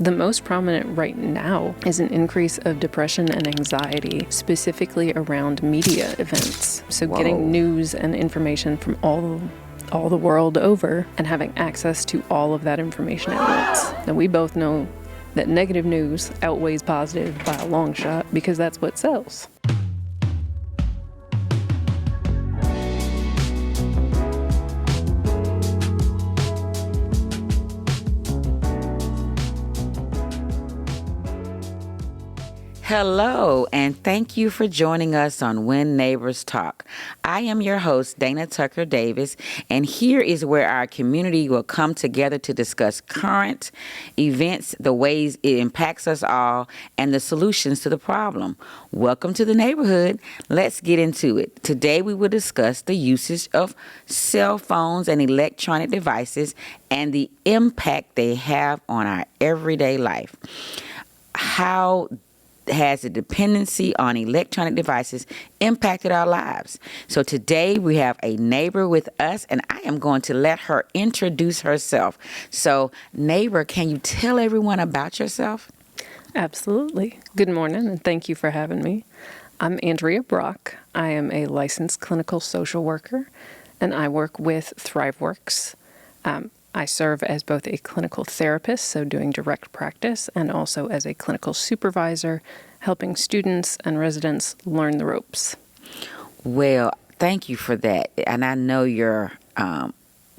The most prominent right now is an increase of depression and anxiety, specifically around media events. So getting news and information from all the world over and having access to all of that information at once. Now, we both know that negative news outweighs positive by a long shot because that's what sells. Hello, and thank you for joining us on When Neighbors Talk. I am your host, Dana Tucker Davis, and here is where our community will come together to discuss current events, the ways it impacts us all, and the solutions to the problem. Welcome to the neighborhood. Let's get into it. Today we will discuss the usage of cell phones and electronic devices and the impact they have on our everyday life. How has the dependency on electronic devices impacted our lives? So today we have a neighbor with us, and I am going to let her introduce herself. So, neighbor, can you tell everyone about yourself? Absolutely. Good morning, and thank you for having me. I'm Andrea Brock. I am a licensed clinical social worker, and I work with ThriveWorks. I serve as both a clinical therapist, so doing direct practice, and also as a clinical supervisor, helping students and residents learn the ropes. Well, thank you for that. And I know your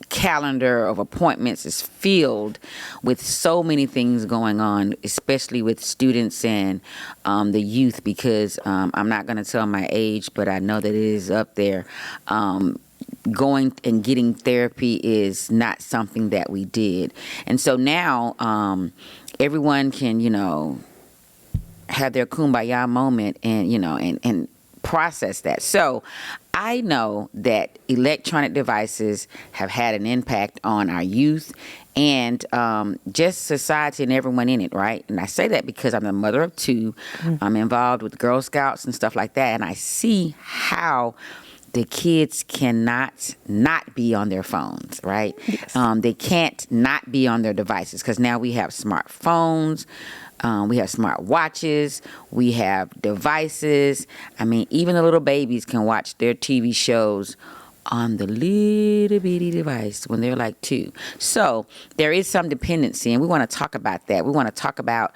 calendar of appointments is filled with so many things going on, especially with students and the youth, because I'm not going to tell my age, but I know that it is up there. Going and getting therapy is not something that we did. And so now everyone can, have their kumbaya moment and, and process that. So I know that electronic devices have had an impact on our youth and just society and everyone in it, right? And I say that because I'm the mother of two. I'm involved with Girl Scouts and stuff like that. And I see how the kids cannot not be on their phones, right? Yes. They can't not be on their devices because now we have smartphones, we have smart watches, we have devices. I mean, even the little babies can watch their TV shows on the little bitty device when they're like 2. So there is some dependency, and we want to talk about that. We want to talk about,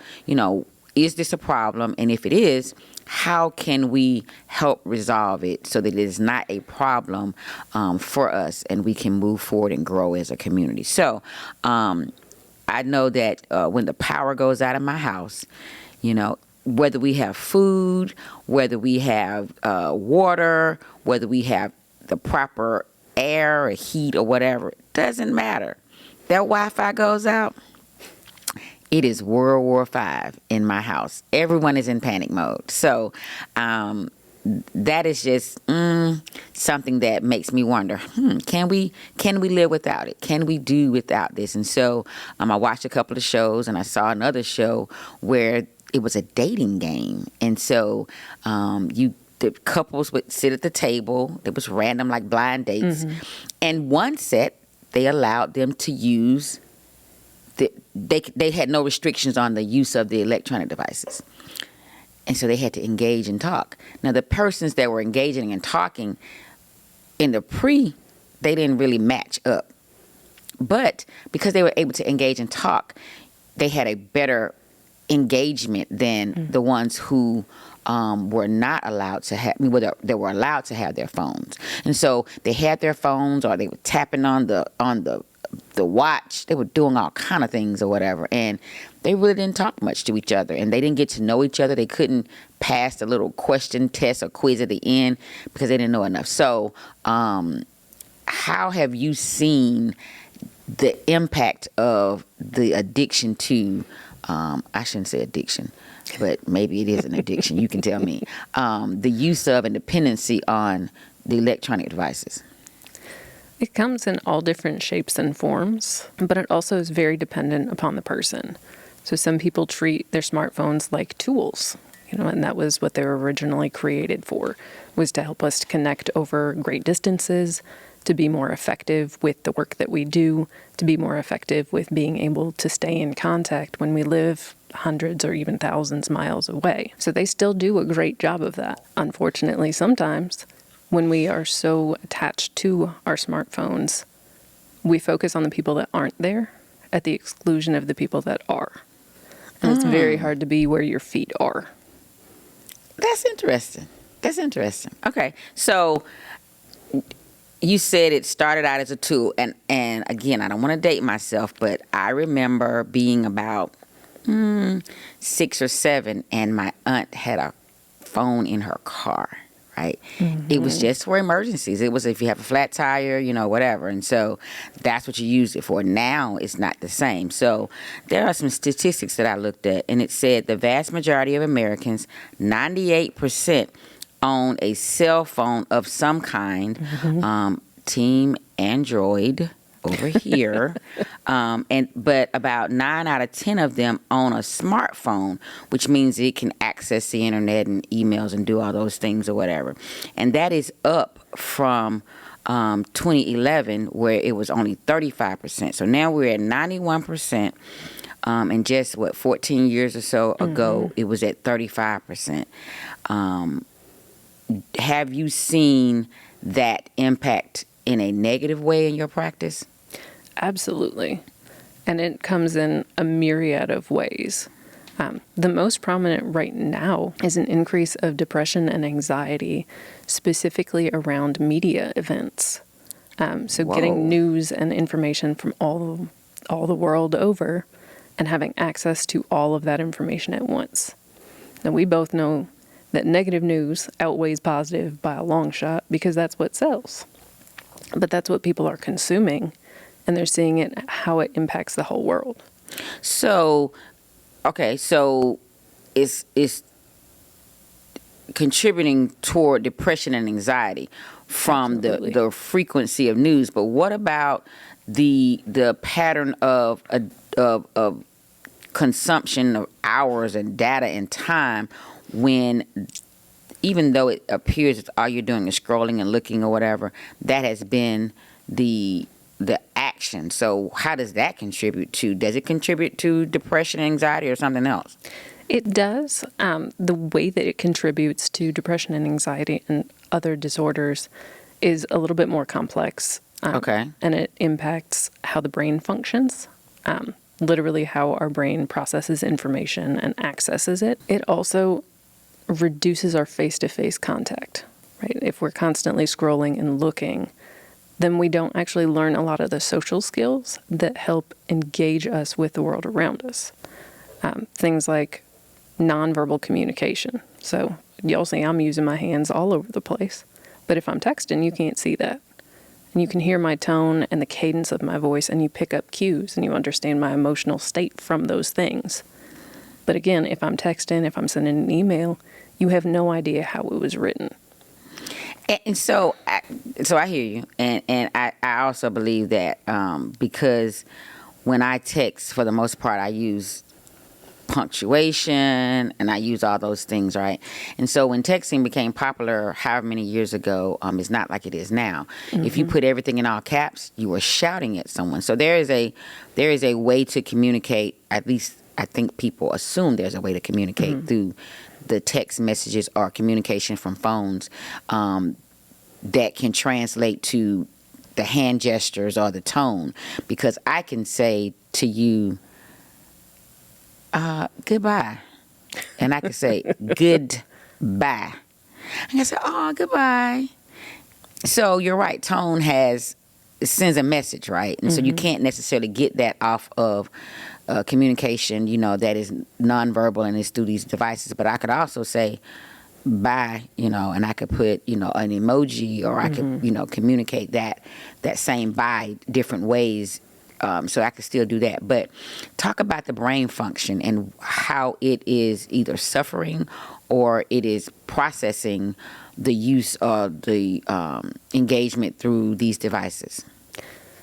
is this a problem? And if it is, how can we help resolve it so that it is not a problem for us and we can move forward and grow as a community? So I know that when the power goes out of my house, whether we have food, whether we have water, whether we have the proper air or heat or whatever, it doesn't matter. That Wi-Fi goes out, it is World War V in my house. Everyone is in panic mode. So that is just something that makes me wonder, can we live without it? Can we do without this? And so I watched a couple of shows, and I saw another show where it was a dating game. And so the couples would sit at the table. It was random, like blind dates. Mm-hmm. And one set, they allowed them to use they had no restrictions on the use of the electronic devices. And so they had to engage and talk. Now, the persons that were engaging and talking in the they didn't really match up. But because they were able to engage and talk, they had a better engagement than the ones who were not allowed to have, they were allowed to have their phones. And so they had their phones, or they were tapping on the watch. They were doing all kind of things or whatever, and they really didn't talk much to each other, and they didn't get to know each other. They couldn't pass the little question test or quiz at the end because they didn't know enough. So how have you seen the impact of the addiction to I shouldn't say addiction, but maybe it is an addiction, you can tell me, the use of and dependency on the electronic devices? It comes in all different shapes and forms, but it also is very dependent upon the person. So some people treat their smartphones like tools, and that was what they were originally created for, was to help us to connect over great distances, to be more effective with the work that we do, to be more effective with being able to stay in contact when we live hundreds or even thousands miles away. So they still do a great job of that. Unfortunately, sometimes when we are so attached to our smartphones, we focus on the people that aren't there at the exclusion of the people that are. And it's very hard to be where your feet are. That's interesting. That's interesting. Okay. So you said it started out as a tool. And again, I don't want to date myself, but I remember being about 6 or 7, and my aunt had a phone in her car. Right? It was just for emergencies. It was if you have a flat tire, whatever. And so that's what you use it for. Now it's not the same. So there are some statistics that I looked at, and it said the vast majority of Americans, 98%, own a cell phone of some kind, Team Android over here, but about 9 out of 10 of them own a smartphone, which means it can access the internet and emails and do all those things or whatever. And that is up from 2011, where it was only 35%. So now we're at 91%. And just 14 years or so ago, it was at 35%. Have you seen that impact in a negative way in your practice? Absolutely. And it comes in a myriad of ways. The most prominent right now is an increase of depression and anxiety, specifically around media events. So getting news and information from all the world over and having access to all of that information at once. Now, we both know that negative news outweighs positive by a long shot because that's what sells. But that's what people are consuming, and they're seeing it, how it impacts the whole world. So, okay, so it's contributing toward depression and anxiety from the frequency of news. But what about the pattern of consumption of hours and data and time, when even though it appears that all you're doing is scrolling and looking or whatever, that has been the action. So how does that contribute to? Does it contribute to depression and anxiety or something else? It does. The way that it contributes to depression and anxiety and other disorders is a little bit more complex. Okay. And it impacts how the brain functions, literally how our brain processes information and accesses it. It also reduces our face-to-face contact, right? If we're constantly scrolling and looking, then we don't actually learn a lot of the social skills that help engage us with the world around us. Things like nonverbal communication. So y'all see I'm using my hands all over the place, but if I'm texting, you can't see that. And you can hear my tone and the cadence of my voice, and you pick up cues and you understand my emotional state from those things. But again, if I'm texting, if I'm sending an email, you have no idea how it was written. And so I hear you, and I also believe that because when I text, for the most part, I use punctuation and I use all those things, right? And so when texting became popular, however many years ago, it's not like it is now. If you put everything in all caps, you were shouting at someone. So there is a way to communicate. At least I think people assume there's a way to communicate through the text messages or communication from phones that can translate to the hand gestures or the tone. Because I can say to you, goodbye. And I can say, goodbye. I can say, oh, goodbye. So you're right. Tone sends a message, right? And so you can't necessarily get that off of communication, that is nonverbal and it's through these devices. But I could also say bye, and I could put, an emoji, or I could, communicate that same bye different ways. So I could still do that. But talk about the brain function and how it is either suffering or it is processing the use of the engagement through these devices.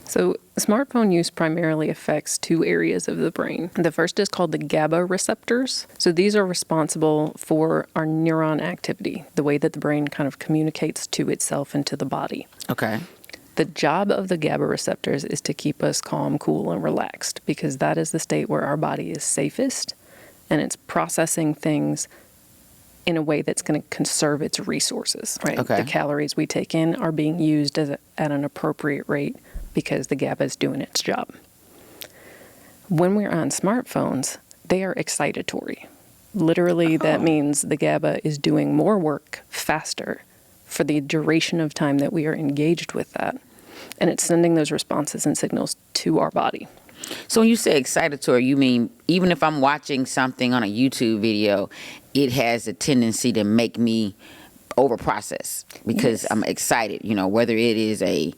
So smartphone use primarily affects 2 areas of the brain. The first is called the GABA receptors. So these are responsible for our neuron activity, the way that the brain kind of communicates to itself and to the body. Okay. The job of the GABA receptors is to keep us calm, cool, and relaxed, because that is the state where our body is safest, and it's processing things in a way that's going to conserve its resources, right? Okay. The calories we take in are being used at an appropriate rate because the GABA is doing its job. When we're on smartphones, they are excitatory. Literally, that means the GABA is doing more work faster for the duration of time that we are engaged with that. And it's sending those responses and signals to our body. So when you say excitatory, you mean even if I'm watching something on a YouTube video, it has a tendency to make me overprocess because Yes. I'm excited, whether it is a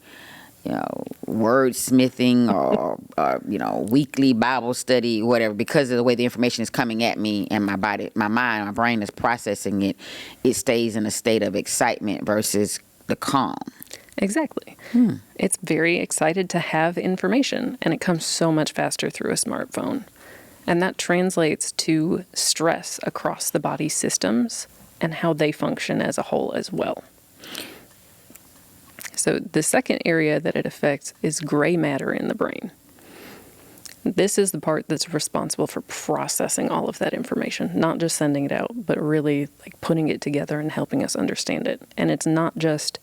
wordsmithing or weekly Bible study, whatever, because of the way the information is coming at me and my body, my mind, my brain is processing it, it stays in a state of excitement versus the calm. Exactly. It's very excited to have information, and it comes so much faster through a smartphone. And that translates to stress across the body systems and how they function as a whole as well. So the second area that it affects is gray matter in the brain. This is the part that's responsible for processing all of that information, not just sending it out, but really like putting it together and helping us understand it. And it's not just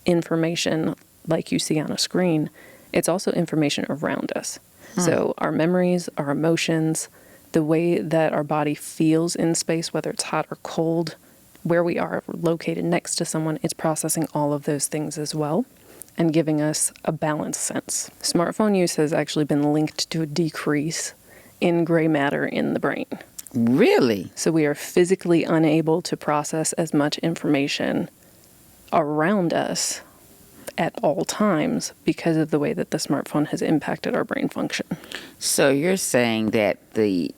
information like you see on a screen, it's also information around us. So our memories, our emotions, the way that our body feels in space, whether it's hot or cold, where we are located next to someone, it's processing all of those things as well and giving us a balanced sense. Smartphone use has actually been linked to a decrease in gray matter in the brain. Really? So we are physically unable to process as much information around us at all times because of the way that the smartphone has impacted our brain function. So you're saying that the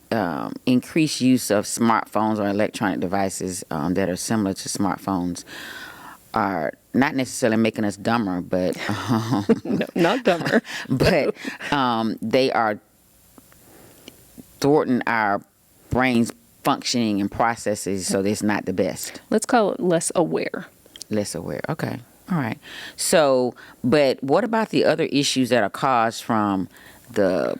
increased use of smartphones or electronic devices that are similar to smartphones are not necessarily making us dumber, but No, not dumber. but they are thwarting our brain's functioning and processes, so it's not the best. Let's call it less aware. Less aware. Okay. All right. So, but what about the other issues that are caused from the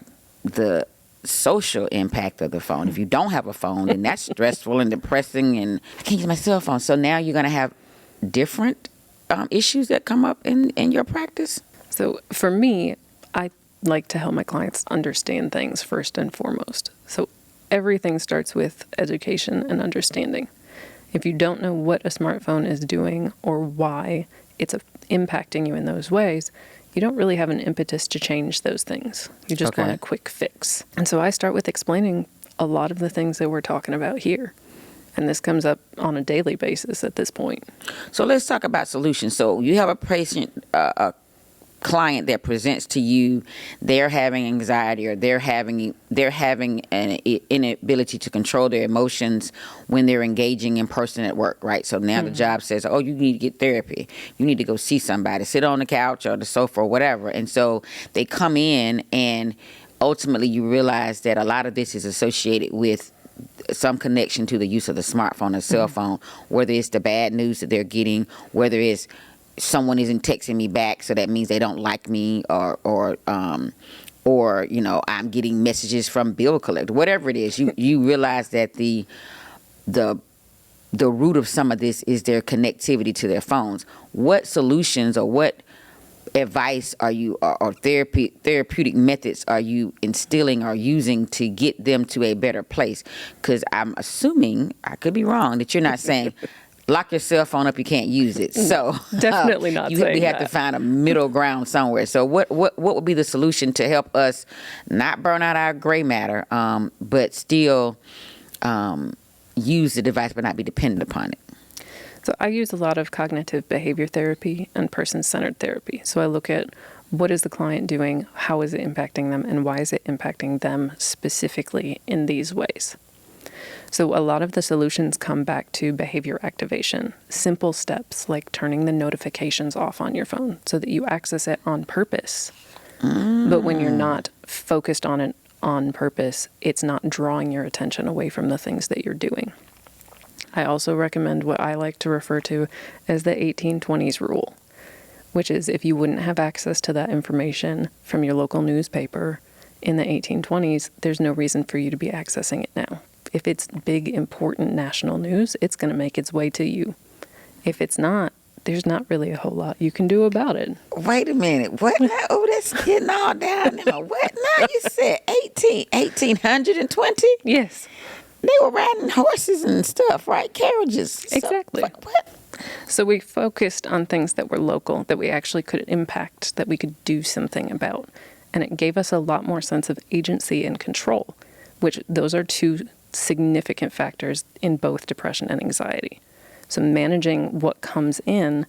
social impact of the phone? If you don't have a phone, then that's stressful and depressing, and I can't use my cell phone. So now you're going to have different issues that come up in your practice? So for me, I like to help my clients understand things first and foremost. So everything starts with education and understanding. If you don't know what a smartphone is doing or why it's impacting you in those ways, you don't really have an impetus to change those things. You just want a quick fix. And so I start with explaining a lot of the things that we're talking about here. And this comes up on a daily basis at this point. So let's talk about solutions. So you have a patient, a client that presents to you, they're having anxiety or they're having an inability to control their emotions when they're engaging in person at work, right? So now the job says, oh, you need to get therapy. You need to go see somebody, sit on the couch or the sofa or whatever. And so they come in, and ultimately you realize that a lot of this is associated with some connection to the use of the smartphone or cell phone, whether it's the bad news that they're getting, whether it's someone isn't texting me back, so that means they don't like me, or I'm getting messages from bill collector, whatever it is. You realize that the root of some of this is their connectivity to their phones. What solutions or what advice are you or therapeutic methods are you instilling or using to get them to a better place? Because I'm assuming, I could be wrong, that you're not saying lock your cell phone up, you can't use it. So Definitely not you saying have that. to find a middle ground somewhere. So what would be the solution to help us not burn out our gray matter, but still use the device but not be dependent upon it? So I use a lot of cognitive behavior therapy and person-centered therapy. So I look at what is the client doing, how is it impacting them, and why is it impacting them specifically in these ways. So a lot of the solutions come back to behavior activation, simple steps like turning the notifications off on your phone so that you access it on purpose. But when you're not focused on it on purpose, it's not drawing your attention away from the things that you're doing. I also recommend what I like to refer to as the 1820s rule. which is if you wouldn't have access to that information from your local newspaper in the 1820s, there's no reason for you to be accessing it now. If it's big, important national news, it's going to make its way to you. If it's not, there's not really a whole lot you can do about it. Wait a minute. What now? Oh, that's getting all down now. What now? You said 1820? Yes, They were riding horses and stuff, right? Carriages. exactly. So, what? So we focused on things that were local, that we actually could impact, that we could do something about. And it gave us a lot more sense of agency and control, which those are two significant factors in both depression and anxiety. So managing what comes in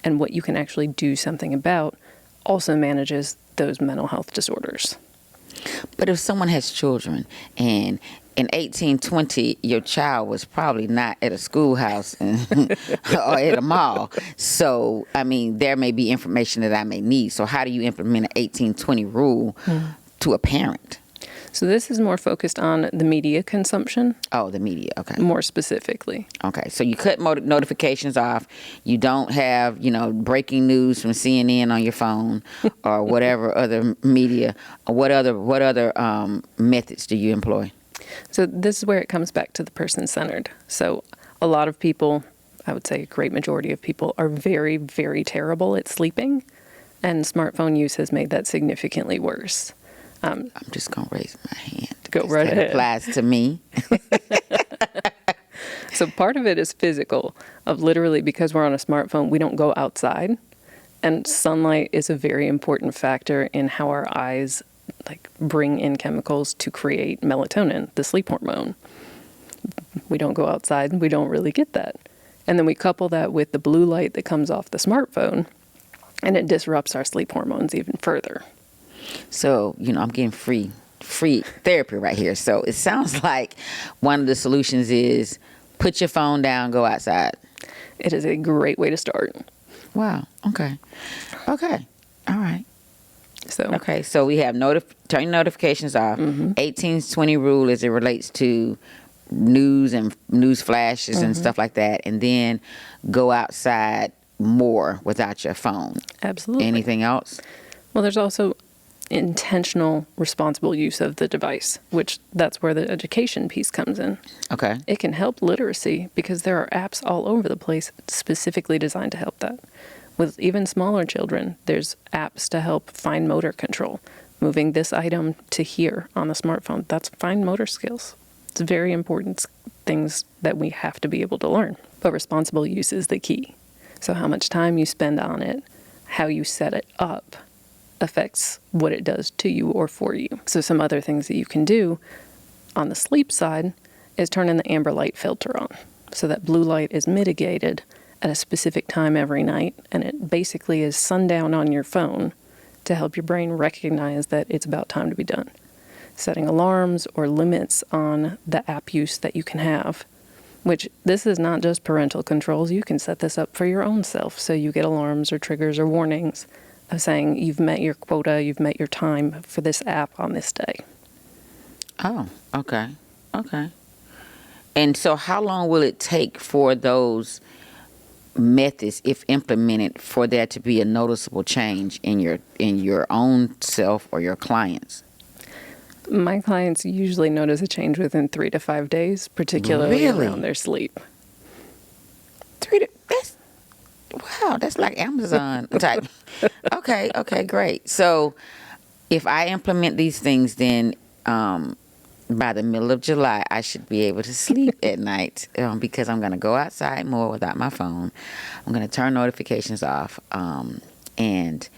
and what you can actually do something about also manages those mental health disorders. But if someone has children and in 1820, your child was probably not at a schoolhouse or at a mall. So, I mean, there may be information that I may need. So how do you implement an 1820 rule to a parent? So this is more focused on the media consumption. Oh, the media. Okay. More specifically. Okay. So you cut notifications off. You don't have, breaking news from CNN on your phone or whatever other media. What other methods do you employ? So this is where it comes back to the person-centered. So a lot of people, I would say a great majority of people, are very, very terrible at sleeping. And smartphone use has made that significantly worse. I'm just going to raise my hand. Go right ahead. That applies to me. So part of it is physical, of literally because we're on a smartphone, we don't go outside. And sunlight is a very important factor in how our eyes bring in chemicals to create melatonin, the sleep hormone. We don't go outside and we don't really get that. And then we couple that with the blue light that comes off the smartphone and it disrupts our sleep hormones even further. So, I'm getting free therapy right here. So it sounds like one of the solutions is put your phone down, go outside. It is a great way to start. Wow. Okay. All right. So we have turn notifications off. 1820 rule as it relates to news and news flashes and stuff like that. And then go outside more without your phone. Absolutely. Anything else? Well, there's also intentional, responsible use of the device, which that's where the education piece comes in. Okay. It can help literacy because there are apps all over the place specifically designed to help that. With even smaller children, there's apps to help fine motor control. Moving this item to here on the smartphone, that's fine motor skills. It's very important things that we have to be able to learn. But responsible use is the key. So how much time you spend on it, how you set it up, affects what it does to you or for you. So some other things that you can do on the sleep side is turn in the amber light filter on. So that blue light is mitigated at a specific time every night, and it basically is sundown on your phone to help your brain recognize that it's about time to be done. Setting alarms or limits on the app use that you can have, which this is not just parental controls. You can set this up for your own self, so you get alarms or triggers or warnings of saying you've met your quota, you've met your time for this app on this day. Oh, okay. And so how long will it take for those methods, if implemented, for there to be a noticeable change in your own self or your clients? My clients usually notice a change within 3 to 5 days, particularly around their sleep. That's like Amazon type. Okay, great. So if I implement these things, then by the middle of July, I should be able to sleep at night because I'm going to go outside more without my phone. I'm going to turn notifications off, and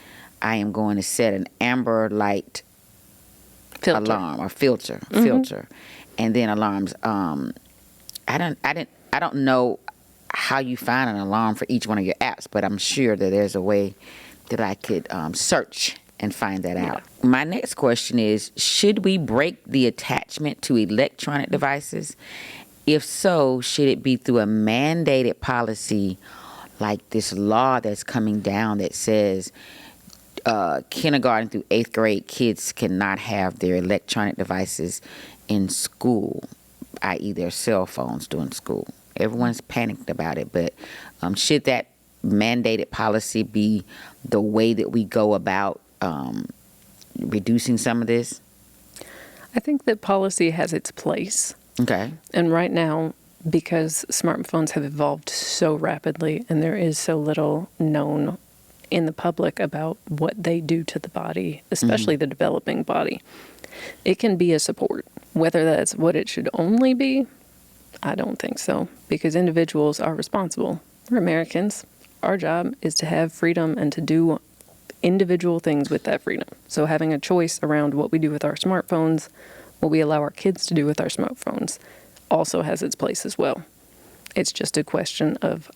I am going to set an amber light alarm or filter, and then alarms. I don't know how you find an alarm for each one of your apps, but I'm sure that there's a way that I could search and find that out. My next question is, should we break the attachment to electronic devices? If so, should it be through a mandated policy like this law that's coming down that says kindergarten through 8th grade kids cannot have their electronic devices in school, i.e. their cell phones during school? Everyone's panicked about it, but should that mandated policy be the way that we go about reducing some of this? I think that policy has its place. Okay. And right now, because smartphones have evolved so rapidly and there is so little known in the public about what they do to the body, especially the developing body, it can be a support. Whether that's what it should only be, I don't think so, because individuals are responsible. We're Americans. Our job is to have freedom and to do individual things with that freedom. So having a choice around what we do with our smartphones, what we allow our kids to do with our smartphones, also has its place as well. It's just a question of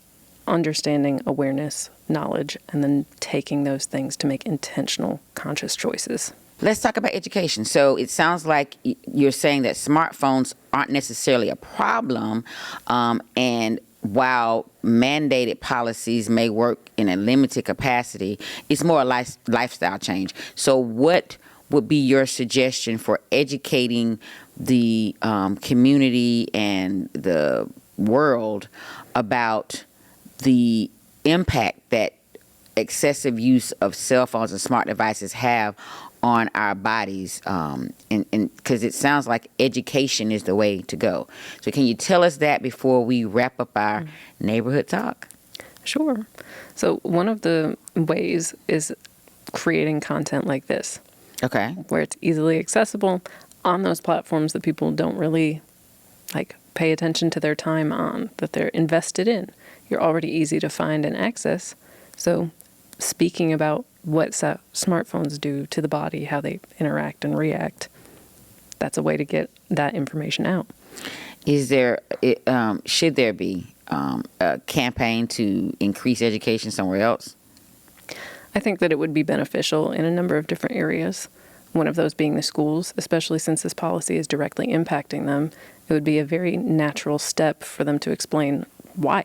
understanding, awareness, knowledge, and then taking those things to make intentional, conscious choices. Let's talk about education. So it sounds like you're saying that smartphones aren't necessarily a problem, and while mandated policies may work in a limited capacity, it's more a lifestyle change. So what would be your suggestion for educating the community and the world about the impact that excessive use of cell phones and smart devices have on our bodies? And because it sounds like education is the way to go. So can you tell us that before we wrap up our neighborhood talk? Sure. So one of the ways is creating content like this. Okay. Where it's easily accessible on those platforms that people don't really pay attention to their time on, that they're invested in. You're already easy to find and access. So speaking about what smartphones do to the body, how they interact and react, that's a way to get that information out. Should there be a campaign to increase education somewhere else? I think that it would be beneficial in a number of different areas. One of those being the schools, especially since this policy is directly impacting them. It would be a very natural step for them to explain why.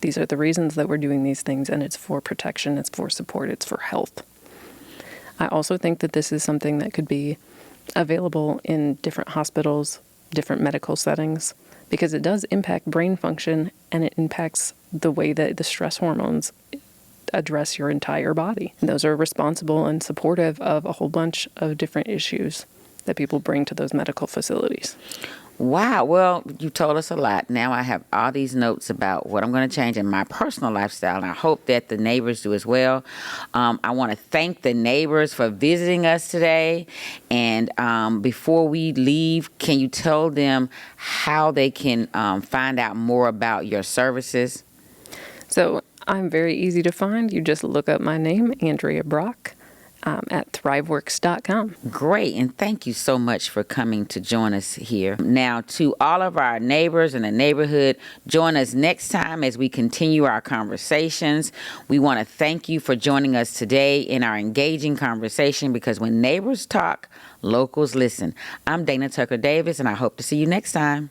These are the reasons that we're doing these things, and it's for protection, it's for support, it's for health. I also think that this is something that could be available in different hospitals, different medical settings, because it does impact brain function and it impacts the way that the stress hormones address your entire body. And those are responsible and supportive of a whole bunch of different issues that people bring to those medical facilities. Wow. Well, you told us a lot. Now I have all these notes about what I'm going to change in my personal lifestyle, and I hope that the neighbors do as well. I want to thank the neighbors for visiting us today. And before we leave, can you tell them how they can find out more about your services? So I'm very easy to find. You just look up my name, Andrea Brock, at thriveworks.com. Great, and thank you so much for coming to join us here. Now, to all of our neighbors in the neighborhood, join us next time as we continue our conversations. We want to thank you for joining us today in our engaging conversation, because when neighbors talk, locals listen. I'm Dana Tucker Davis, and I hope to see you next time.